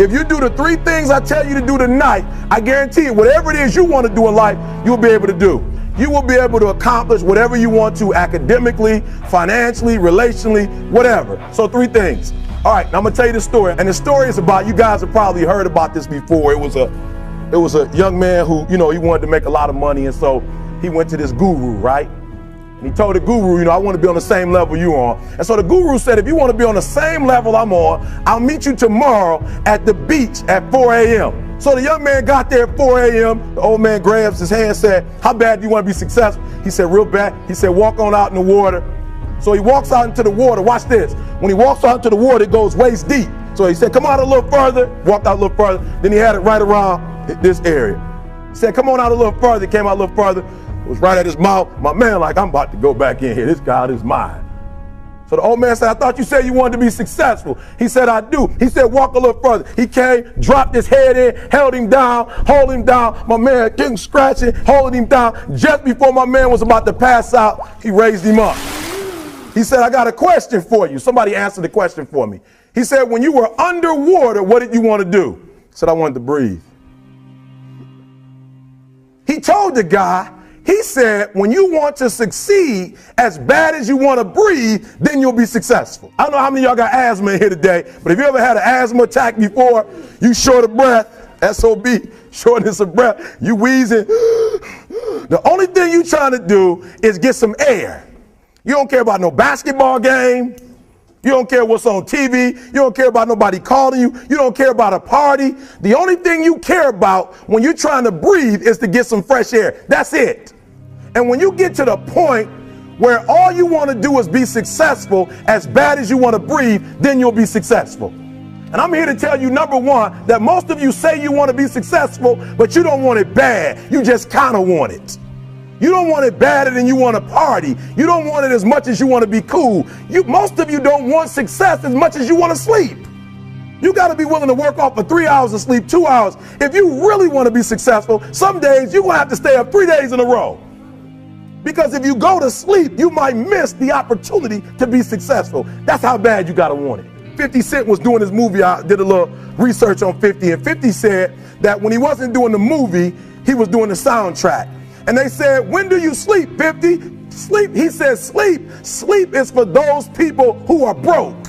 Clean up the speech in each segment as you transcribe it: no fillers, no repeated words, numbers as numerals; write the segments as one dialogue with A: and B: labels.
A: If you do the 3 things I tell you to do tonight, I guarantee you, whatever it is you want to do in life, you'll be able to do. You will be able to accomplish whatever you want to academically, financially, relationally, whatever. So 3 things. All right, now I'm gonna tell you the story. And the story is about, you guys have probably heard about this before. It was a young man who, he wanted to make a lot of money, and so he went to this guru, right? And he told the guru, I want to be on the same level you on. And so the guru said, if you want to be on the same level I'm on, I'll meet you tomorrow at the beach at 4 a.m. So the young man got there at 4 a.m. The old man grabs his hand and said, how bad do you want to be successful? He said, real bad. He said, walk on out in the water. So he walks out into the water. Watch this. When he walks out into the water, it goes waist deep. So he said, come out a little further. Walked out a little further. Then he had it right around this area. He said, come on out a little further. Came out a little further. It was right at his mouth. My man, like, I'm about to go back in here. This guy is mine. So the old man said, I thought you said you wanted to be successful. He said, I do. He said, walk a little further. He came, dropped his head in, held him down, hold him down. My man getting scratching, holding him down. Just before my man was about to pass out, he raised him up. He said, I got a question for you. Somebody answered the question for me. He said, when you were underwater, what did you want to do? He said, I wanted to breathe. He told the guy, he said, when you want to succeed as bad as you want to breathe, then you'll be successful. I don't know how many of y'all got asthma in here today, but if you ever had an asthma attack before, you short of breath, SOB, shortness of breath, you wheezing. The only thing you trying to do is get some air. You don't care about no basketball game. You don't care what's on TV. You don't care about nobody calling you. You don't care about a party. The only thing you care about when you're trying to breathe is to get some fresh air. That's it. And when you get to the point where all you want to do is be successful as bad as you want to breathe, then you'll be successful. And I'm here to tell you, number one, that most of you say you want to be successful, but you don't want it bad. You just kind of want it. You don't want it badder than you want to party. You don't want it as much as you want to be cool. Most of you don't want success as much as you want to sleep. You got to be willing to work off for 3 hours of sleep, 2 hours. If you really want to be successful, some days you're going to have to stay up 3 days in a row. Because if you go to sleep, you might miss the opportunity to be successful. That's how bad you got to want it. 50 Cent was doing his movie. I did a little research on 50, and 50 said that when he wasn't doing the movie, he was doing the soundtrack. And they said, when do you sleep, 50? Sleep, he said, sleep. Sleep is for those people who are broke.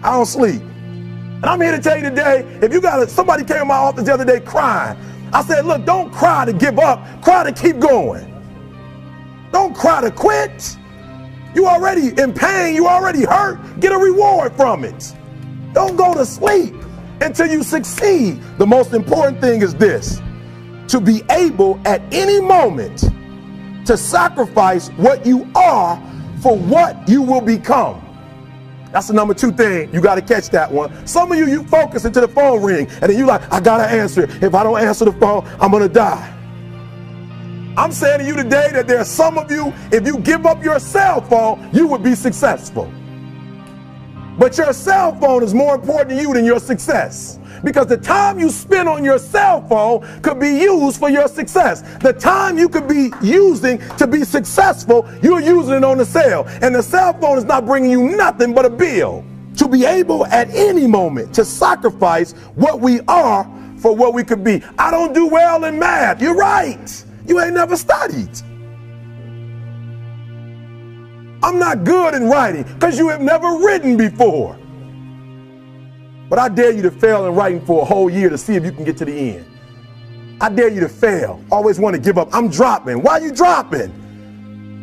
A: I don't sleep. And I'm here to tell you today, if you got somebody came to my office the other day crying. I said, look, don't cry to give up, cry to keep going. Don't cry to quit. You already in pain, you already hurt, get a reward from it. Don't go to sleep until you succeed. The most important thing is this: to be able at any moment to sacrifice what you are for what you will become. That's the number 2 thing. You got to catch that one. Some of you focus until the phone ring, and then you like, I got to answer it. If I don't answer the phone, I'm going to die. I'm saying to you today that there are some of you, if you give up your cell phone, you would be successful. But your cell phone is more important to you than your success. Because the time you spend on your cell phone could be used for your success. The time you could be using to be successful, you're using it on the cell. And the cell phone is not bringing you nothing but a bill. To be able at any moment to sacrifice what we are for what we could be. I don't do well in math. You're right. You ain't never studied. I'm not good in writing because you have never written before. But I dare you to fail in writing for a whole year to see if you can get to the end. I dare you to fail. Always want to give up. I'm dropping. Why are you dropping?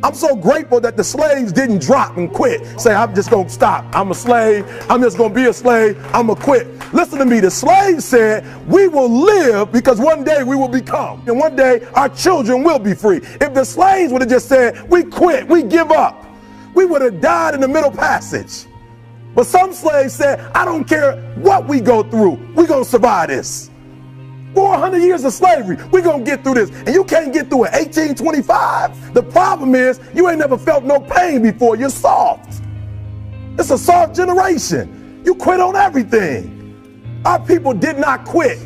A: I'm so grateful that the slaves didn't drop and quit. Say, I'm just going to stop. I'm a slave. I'm just going to be a slave. I'm going to quit. Listen to me. The slaves said, we will live because one day we will become. And one day our children will be free. If the slaves would have just said, we quit, we give up, we would have died in the Middle Passage. But some slaves said, I don't care what we go through. We're going to survive this. 400 years of slavery. We're going to get through this. And you can't get through it. 1825. The problem is you ain't never felt no pain before. You're soft. It's a soft generation. You quit on everything. Our people did not quit.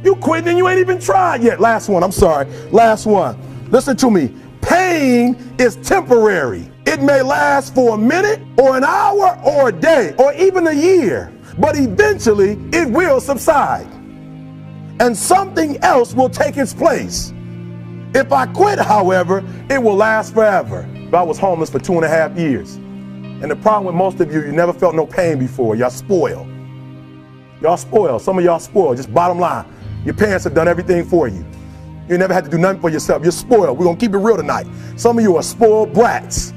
A: You quit and you ain't even tried yet. Last one. I'm sorry. Last one. Listen to me. Pain is temporary. It may last for a minute or an hour or a day or even a year. but eventually it will subside. And something else will take its place. If I quit, however, it will last forever. I was homeless for 2.5 years. And the problem with most of you, you never felt no pain before. Y'all spoiled. Y'all spoiled. Some of y'all spoiled. Just bottom line. Your parents have done everything for you. You never had to do nothing for yourself. You're spoiled. We're going to keep it real tonight. Some of you are spoiled brats.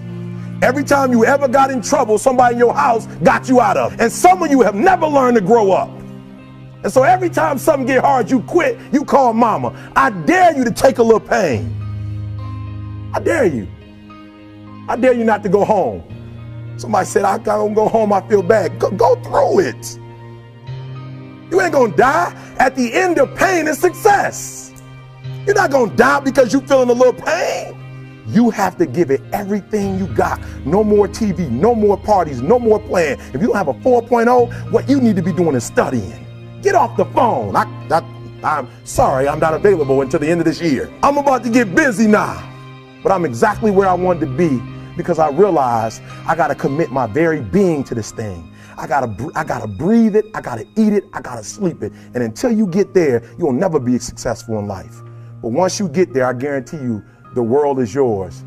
A: Every time you ever got in trouble, somebody in your house got you out of it. And some of you have never learned to grow up. And so every time something get hard, you quit, you call mama. I dare you to take a little pain. I dare you. I dare you not to go home. Somebody said, I gotta go home, I feel bad. Go through it. You ain't gonna die. At the end of pain is success. You're not gonna die because you're feeling a little pain. You have to give it everything you got. No more TV, no more parties, no more playing. If you don't have a 4.0, what you need to be doing is studying. Get off the phone. I'm sorry, I'm not available until the end of this year. I'm about to get busy now, but I'm exactly where I wanted to be because I realized I gotta commit my very being to this thing. I gotta breathe it, I gotta eat it, I gotta sleep it. And until you get there, you'll never be successful in life. But once you get there, I guarantee you, the world is yours.